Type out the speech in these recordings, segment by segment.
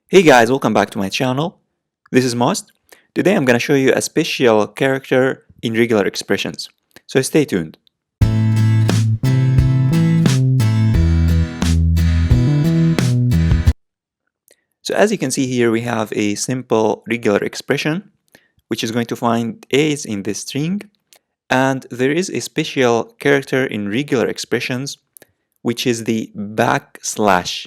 Hey guys, welcome back to my channel. This is Most. Today I'm going to show you a special character in regular expressions. So stay tuned. So as you can see here, we have a simple regular expression, which is going to find A's in this string. And there is a special character in regular expressions, which is the backslash.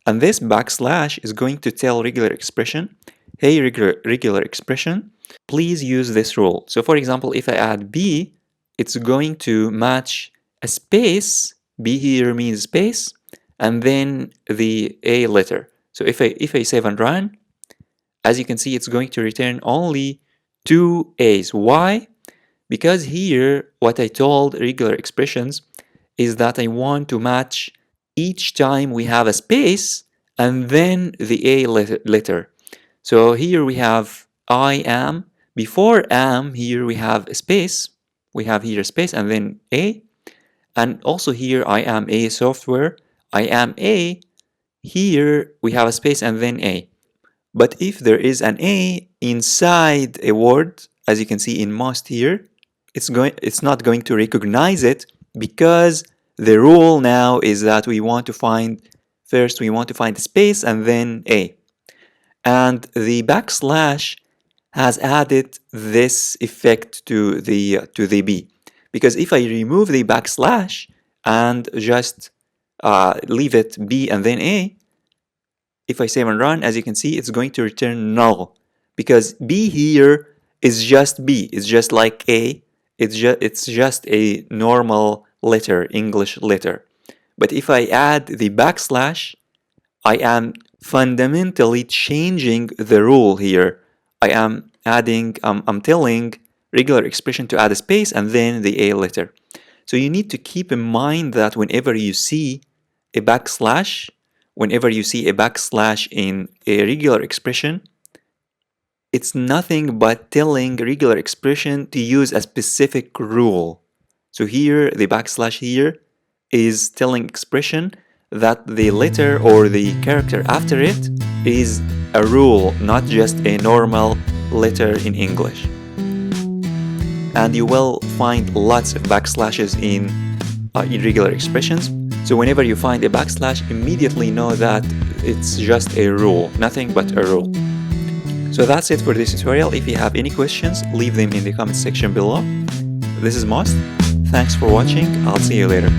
And this backslash is going to tell regular expression, hey, regular expression, please use this rule. So for example, if I add B, it's going to match a space. B here means space, and then the A letter. So if I save and run, as you can see, it's going to return only two A's. Why? Because here, what I told regular expressions is that I want to match each time we have a space and then the A letter. So here we have I am. Before am, here we have a space. We have here a space and then A. And also here I am a software. I am a. Here we have a space and then A. But if there is an A inside a word, as you can see in most here, it's not going to recognize it because the rule now is that we want to find a space and then A. And the backslash has added this effect to the B. Because if I remove the backslash and just leave it B and then A, if I save and run, as you can see, it's going to return null. Because B here is just B. It's just like A. It's just a normal letter, English letter. But if I add the backslash, I am fundamentally changing the rule here. I'm telling regular expression to add a space and then the A letter. So you need to keep in mind that whenever you see a backslash in a regular expression, it's nothing but telling regular expression to use a specific rule. So here, the backslash here is telling expression that the letter or the character after it is a rule, not just a normal letter in English. And you will find lots of backslashes in irregular expressions. So whenever you find a backslash, immediately know that it's just a rule, nothing but a rule. So that's it for this tutorial. If you have any questions, leave them in the comment section below. This is Most. Thanks for watching. I'll see you later.